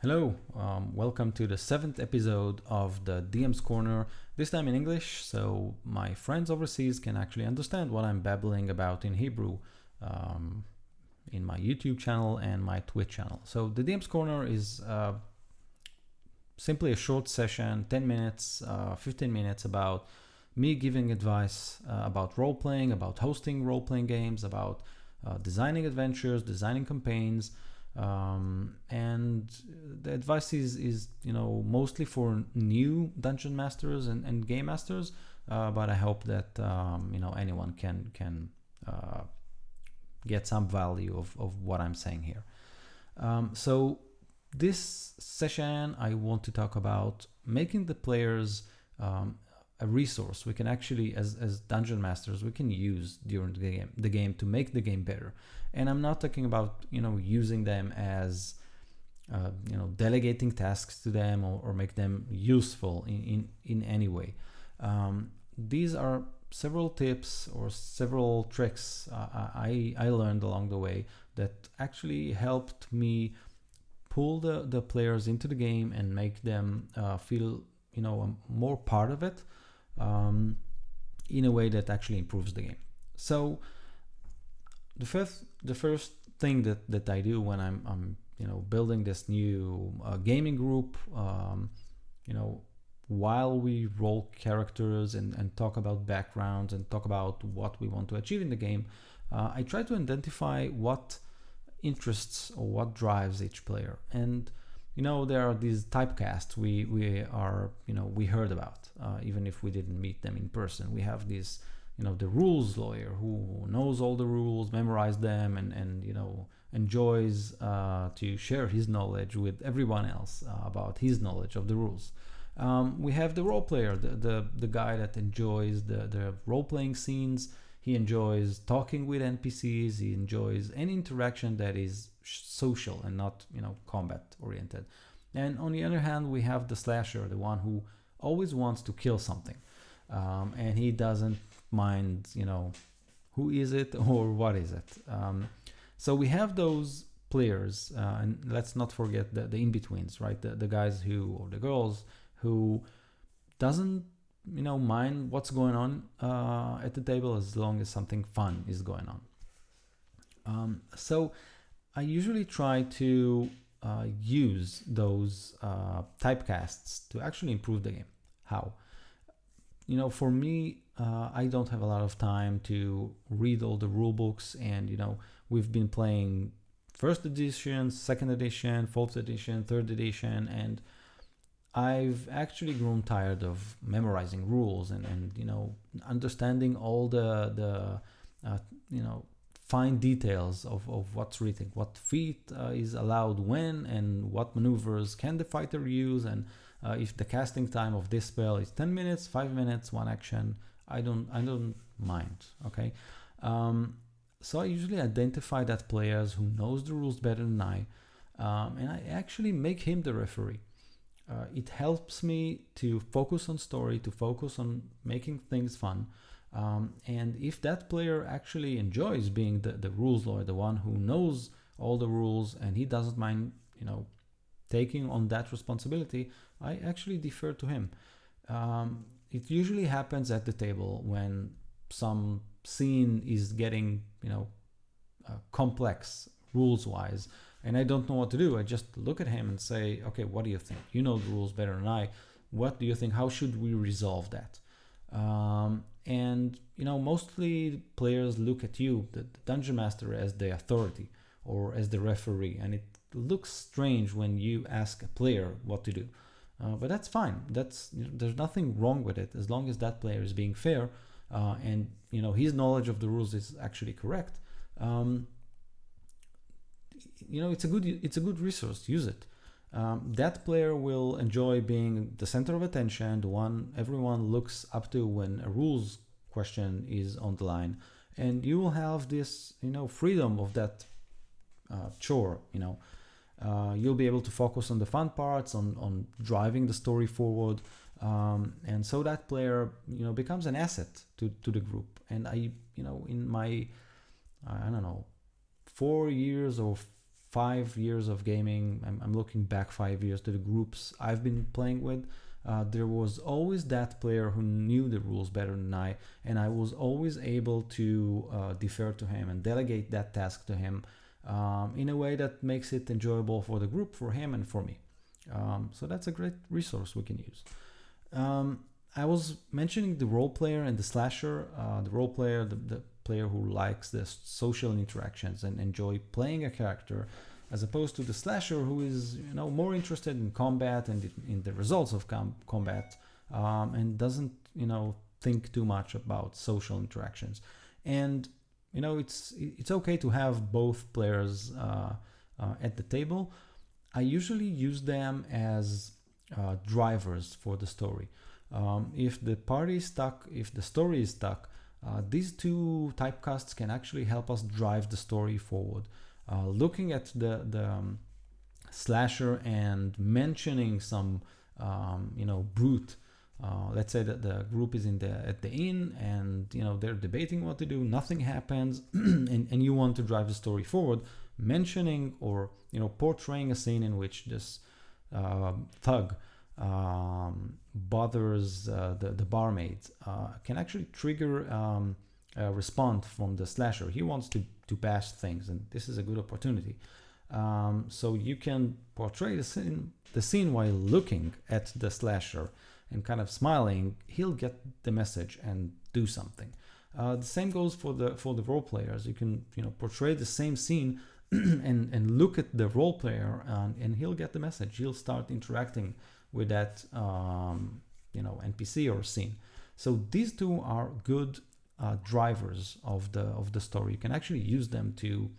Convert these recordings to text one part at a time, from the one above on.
Hello, welcome to the 7th episode of the DM's Corner, this time in English, so my friends overseas can actually understand what I'm babbling about in Hebrew in my YouTube channel and my Twitch channel. So the DM's Corner is simply a short session, 10 minutes, 15 minutes about me giving advice about role-playing, about hosting role-playing games, about designing adventures, designing campaigns, and the advice is mostly for new dungeon masters and game masters, but I hope that anyone can get some value of what I'm saying here. So this session I want to talk about making the players a resource we can actually, as dungeon masters, we can use during the game to make the game better. And I'm not talking about using them as delegating tasks to them or make them useful in any way. These are several tips or several tricks I learned along the way that actually helped me pull the players into the game and make them feel more part of it in a way that actually improves the game. So the first thing that I do when I'm building this new gaming group, while we roll characters and talk about backgrounds and talk about what we want to achieve in the game, I try to identify what interests or what drives each player. And there are these typecasts we heard about, even if we didn't meet them in person. We have these, the rules lawyer who knows all the rules, memorized them, and enjoys to share his knowledge with everyone else about his knowledge of the rules. We have the role player, the guy that enjoys the role-playing scenes. He enjoys talking with NPCs. He enjoys any interaction that is social and not, combat oriented. And on the other hand, we have the slasher, the one who always wants to kill something, and he doesn't mind, who is it or what is it. So we have those players, and let's not forget the in-betweens, right? The guys or the girls who doesn't mind what's going on at the table as long as something fun is going on. So I usually try to use those typecasts to actually improve the game. How? For me, I don't have a lot of time to read all the rule books, and we've been playing first edition, second edition, fourth edition, third edition, and I've actually grown tired of memorizing rules and understanding all the fine details of what's written, what feat is allowed when, and what maneuvers can the fighter use, and if the casting time of this spell is 10 minutes, 5 minutes, one action, I don't mind. Okay, so I usually identify that players who knows the rules better than I, and I actually make him the referee. It helps me to focus on story, to focus on making things fun. And if that player actually enjoys being the rules lawyer, the one who knows all the rules, and he doesn't mind, taking on that responsibility, I actually defer to him. It usually happens at the table when some scene is getting, complex rules-wise, and I don't know what to do. I just look at him and say, okay, what do you think? You know the rules better than I. What do you think? How should we resolve that? And mostly players look at you, the dungeon master, as the authority or as the referee, and it looks strange when you ask a player what to do. But that's fine. There's nothing wrong with it as long as that player is being fair, and his knowledge of the rules is actually correct. It's a good resource. Use it. That player will enjoy being the center of attention, the one everyone looks up to when a rules question is on the line, and you will have this freedom of that chore. You'll be able to focus on the fun parts, on driving the story forward, and so that player becomes an asset to the group. And I in my 4 years or 5 years of gaming, I'm looking back 5 years to the groups I've been playing with, there was always that player who knew the rules better than I, and I was always able to defer to him and delegate that task to him in a way that makes it enjoyable for the group, for him, and for me. So that's a great resource we can use. I was mentioning the role player and the slasher. The role player, the player who likes the social interactions and enjoy playing a character, as opposed to the slasher who is more interested in combat and in the results of combat, and doesn't think too much about social interactions. And it's okay to have both players at the table. I usually use them as drivers for the story. If the party is stuck, if the story is stuck, these two typecasts can actually help us drive the story forward. Looking at the slasher and mentioning some brute. Let's say that the group is at the inn, and they're debating what to do. Nothing happens, and you want to drive the story forward. Mentioning or portraying a scene in which this thug bothers the barmaid can actually trigger a response from the slasher. He wants to bash things, and this is a good opportunity. So you can portray the scene while looking at the slasher and kind of smiling. He'll get the message and do something. The same goes for the role players. You can portray the same scene and look at the role player, and he'll get the message. He'll start interacting with that NPC or scene. So these two are good drivers of the story. You can actually use them to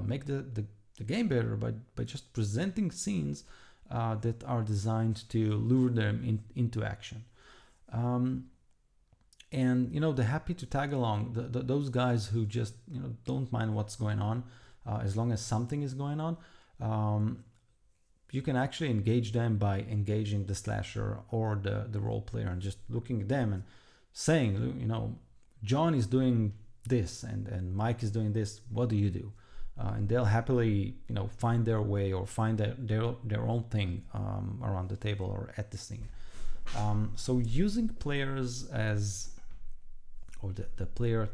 make the game better by just presenting scenes that are designed to lure them into action. And they're happy to tag along. Those guys who just don't mind what's going on, as long as something is going on. You can actually engage them by engaging the slasher or the role player and just looking at them and saying, John is doing this and Mike is doing this. What do you do? And they'll happily, find their way or find their own thing around the table or at the scene. So using players or the player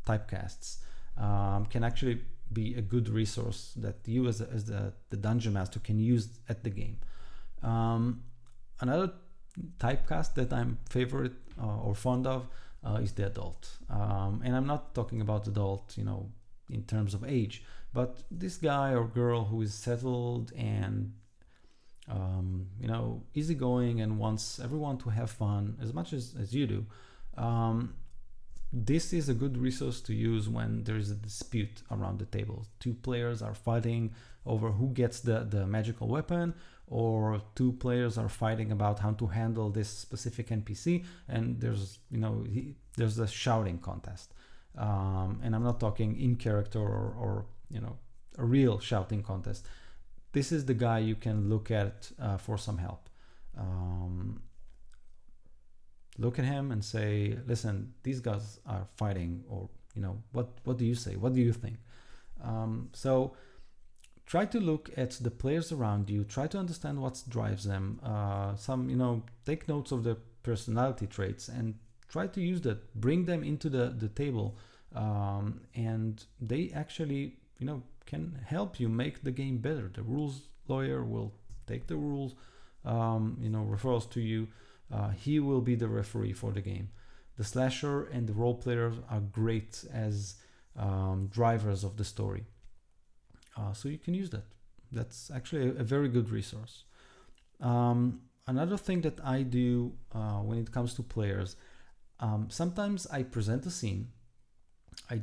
typecasts can actually be a good resource that you as the Dungeon Master can use at the game. Another typecast that I'm favorite or fond of is the adult. And I'm not talking about adult, in terms of age, but this guy or girl who is settled and easygoing and wants everyone to have fun as much as you do. This is a good resource to use when there is a dispute around the table. Two players are fighting over who gets the magical weapon, or two players are fighting about how to handle this specific NPC, and there's a shouting contest. And I'm not talking in character or a real shouting contest. This is the guy you can look at for some help. Look at him and say, listen, these guys are fighting, or what do you say? What do you think? So try to look at the players around you, try to understand what drives them. Take notes of their personality traits and try to use that, bring them into the table, and they actually can help you make the game better. The rules lawyer will take the rules, referrals to you. He will be the referee for the game. The slasher and the role players are great as drivers of the story. So you can use that. That's actually a very good resource. Another thing that I do when it comes to players, sometimes I present a scene. I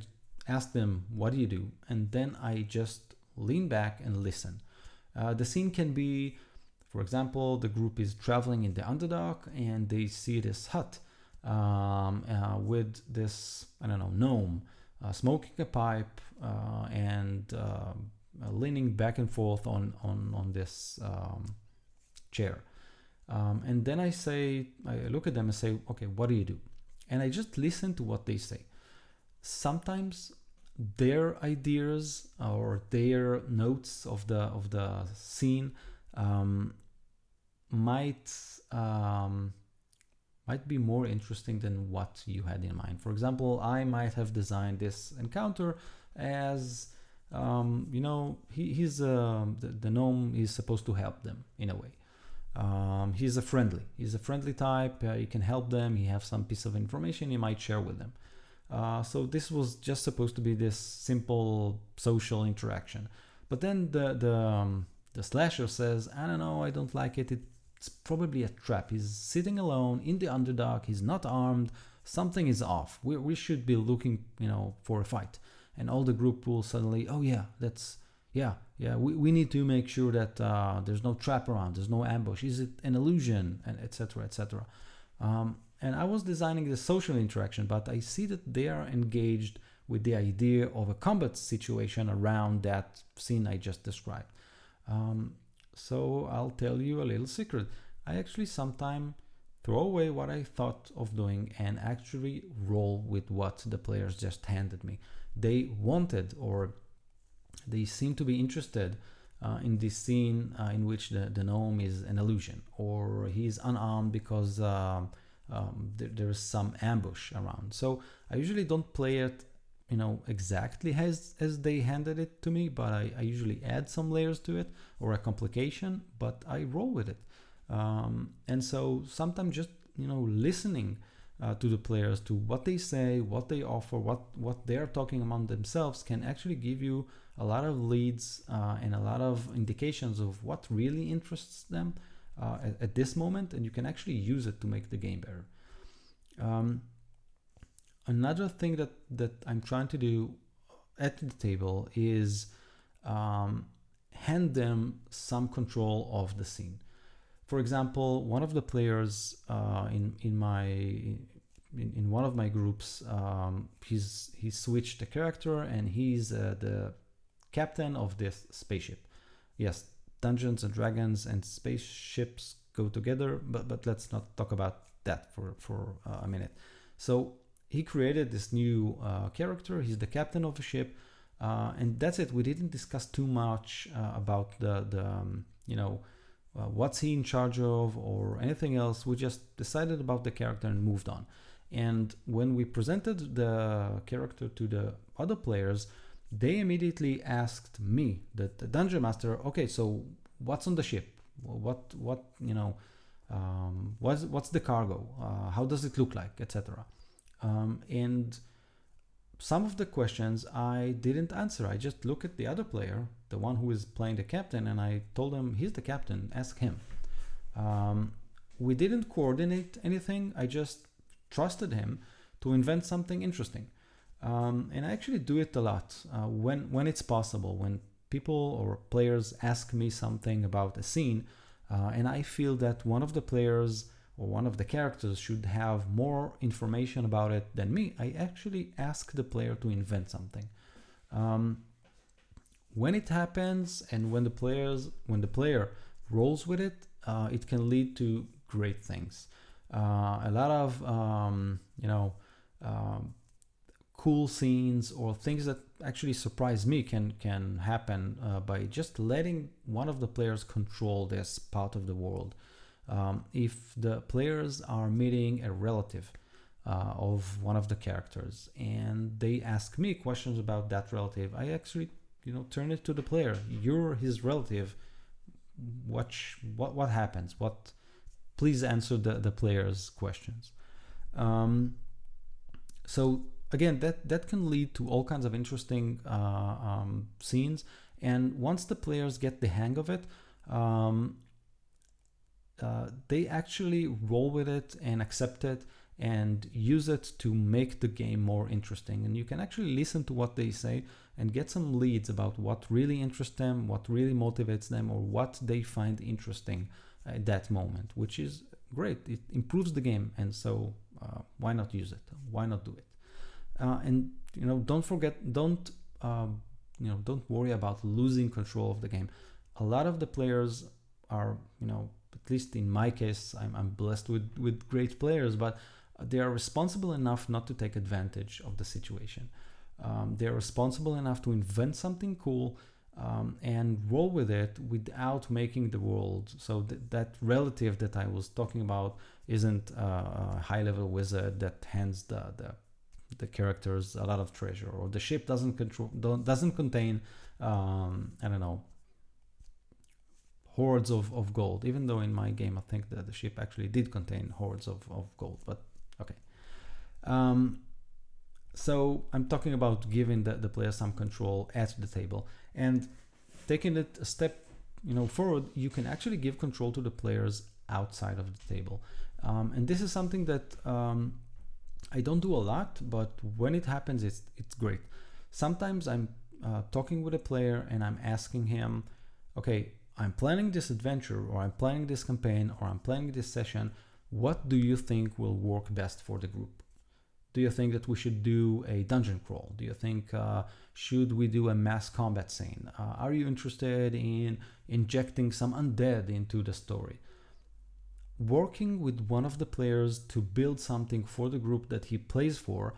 ask them, what do you do? And then I just lean back and listen. The scene can be, for example, the group is traveling in the Underdark and they see this hut with this, gnome smoking a pipe and leaning back and forth on this chair. And then I look at them and say, okay, what do you do? And I just listen to what they say. Sometimes their ideas or their notes of the scene might be more interesting than what you had in mind. For example, I might have designed this encounter as he's the gnome is supposed to help them in a way. He's a friendly type. He can help them. He has some piece of information he might share with them. So this was just supposed to be this simple social interaction. But then the slasher says, I don't know, I don't like it. It's probably a trap. He's sitting alone in the Underdark. He's not armed. Something is off. We should be looking, for a fight. And all the group will suddenly, oh yeah, we need to make sure that there's no trap around, there's no ambush. Is it an illusion? And etc. etc. And I was designing the social interaction, but I see that they are engaged with the idea of a combat situation around that scene I just described. So I'll tell you a little secret. I actually sometimes throw away what I thought of doing and actually roll with what the players just handed me. They wanted, or they seem to be interested in this scene in which the gnome is an illusion, or he's unarmed because there is some ambush around. So I usually don't play it exactly as they handed it to me, but I usually add some layers to it or a complication, but I roll with it. And so sometimes just listening to the players, to what they say, what they offer, what they're talking among themselves, can actually give you a lot of leads and a lot of indications of what really interests them at this moment, and you can actually use it to make the game better. Another thing that I'm trying to do at the table is hand them some control of the scene. For example, one of the players in one of my groups, he switched the character, and he's the captain of this spaceship. Yes, Dungeons and Dragons and spaceships go together, but let's not talk about that for a minute. So he created this new character. He's the captain of a ship, and that's it. We didn't discuss too much about what's he in charge of or anything else. We just decided about the character and moved on. And when we presented the character to the other players, they immediately asked me, the Dungeon Master, okay, so what's on the ship? What's the cargo? How does it look like, etc. And some of the questions I didn't answer. I just look at the other player, the one who is playing the captain, and I told him, he's the captain, ask him. We didn't coordinate anything. I just trusted him to invent something interesting. And I actually do it a lot when it's possible, when people or players ask me something about a scene, and I feel that one of the players or one of the characters should have more information about it than me, I actually ask the player to invent something. When it happens and when the player rolls with it, it can lead to great things. A lot of cool scenes or things that actually surprise me can happen by just letting one of the players control this part of the world. If the players are meeting a relative of one of the characters and they ask me questions about that relative, I actually turn it to the player. You're his relative. What happens? Please answer the player's questions. So again, that can lead to all kinds of interesting scenes. And once the players get the hang of it, they actually roll with it and accept it and use it to make the game more interesting. And you can actually listen to what they say and get some leads about what really interests them, what really motivates them, or what they find interesting at that moment, which is great. It improves the game, and so why not use it? Why not do it? And don't forget, don't worry about losing control of the game. A lot of the players are, at least in my case, I'm blessed with great players, but they are responsible enough not to take advantage of the situation. They're responsible enough to invent something cool and roll with it without making the world. So that relative that I was talking about isn't a high-level wizard that hands the characters a lot of treasure, or the ship doesn't contain I don't know, hordes of gold, even though in my game I think that the ship actually did contain hordes of gold, but okay. So I'm talking about giving the player some control at the table, and taking it a step forward, you can actually give control to the players outside of the table. And this is something that I don't do a lot, but when it happens, it's great. Sometimes I'm talking with a player and I'm asking him, okay, I'm planning this adventure, or I'm planning this campaign, or I'm planning this session. What do you think will work best for the group? Do you think that we should do a dungeon crawl? Do you think should we do a mass combat scene? Are you interested in injecting some undead into the story? Working with one of the players to build something for the group that he plays for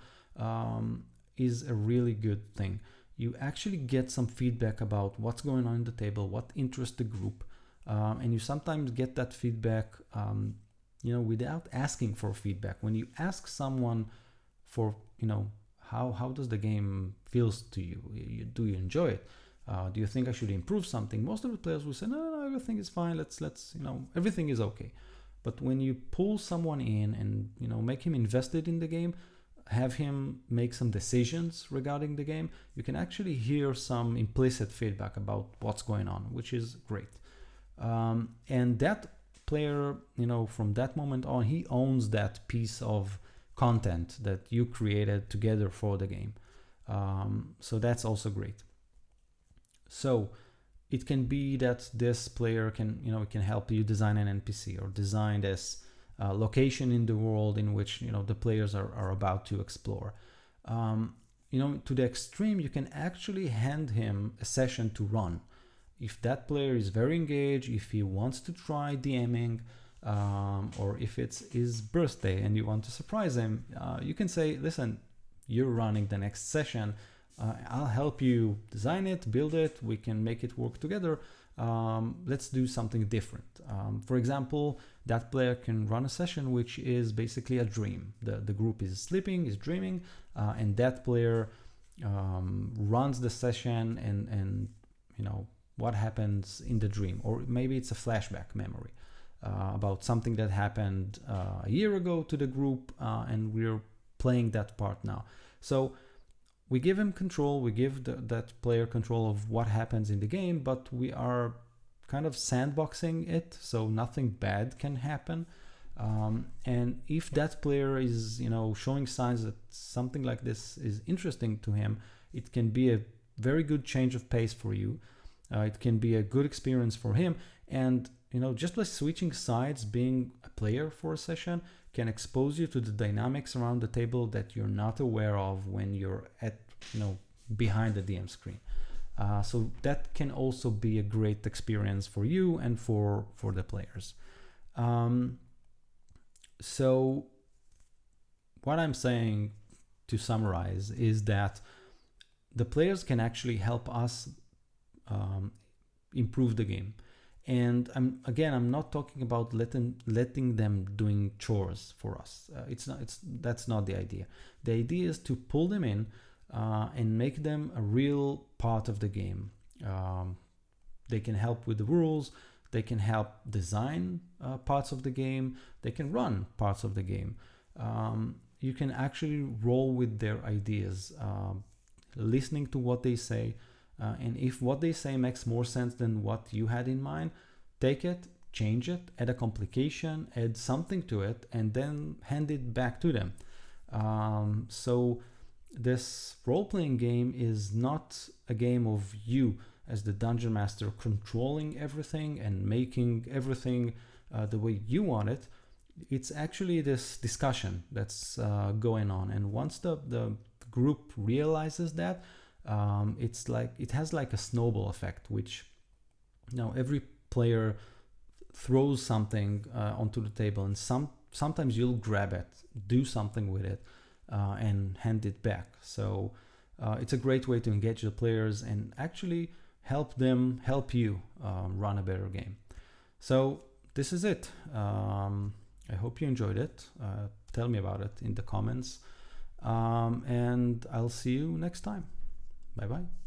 is a really good thing. You actually get some feedback about what's going on in the table, what interests the group, and you sometimes get that feedback without asking for feedback. When you ask someone for how does the game feels to you? Do you enjoy it? Do you think I should improve something? Most of the players will say no, everything is fine. Let's everything is okay. But when you pull someone in and make him invested in the game, have him make some decisions regarding the game, you can actually hear some implicit feedback about what's going on, which is great. And that player, from that moment on, he owns that piece of content that you created together for the game. So that's also great. So it can be that this player can help you design an NPC, or design this location in the world in which the players are about to explore. To the extreme, you can actually hand him a session to run. If that player is very engaged, if he wants to try DMing, or if it's his birthday and you want to surprise him, you can say, listen, you're running the next session. I'll help you design it, build it. We can make it work together. Let's do something different. For example, that player can run a session which is basically a dream. The group is sleeping, is dreaming, and that player runs the session and what happens in the dream. Or maybe it's a flashback memory about something that happened a year ago to the group, and we're playing that part now. So we give him control, we give that player control of what happens in the game, but we are kind of sandboxing it, so nothing bad can happen. And if that player is, showing signs that something like this is interesting to him, it can be a very good change of pace for you. It can be a good experience for him. And, just by switching sides, being a player for a session can expose you to the dynamics around the table that you're not aware of when you're at, behind the DM screen. So that can also be a great experience for you and for the players. So what I'm saying, to summarize, is that the players can actually help us improve the game. And I'm not talking about letting them doing chores for us. That's not the idea. The idea is to pull them in and make them a real part of the game. They can help with the rules. They can help design parts of the game. They can run parts of the game. You can actually roll with their ideas, listening to what they say. And if what they say makes more sense than what you had in mind, take it, change it, add a complication, add something to it, and then hand it back to them. So this role-playing game is not a game of you as the dungeon master controlling everything and making everything the way you want it. It's actually this discussion that's going on. And once the group realizes that, it has like a snowball effect, which every player throws something onto the table, and sometimes you'll grab it, do something with it, and hand it back. So It's a great way to engage the players and actually help them help you run a better game. So this is it. I hope you enjoyed it. Tell me about it in the comments. And I'll see you next time. Bye bye.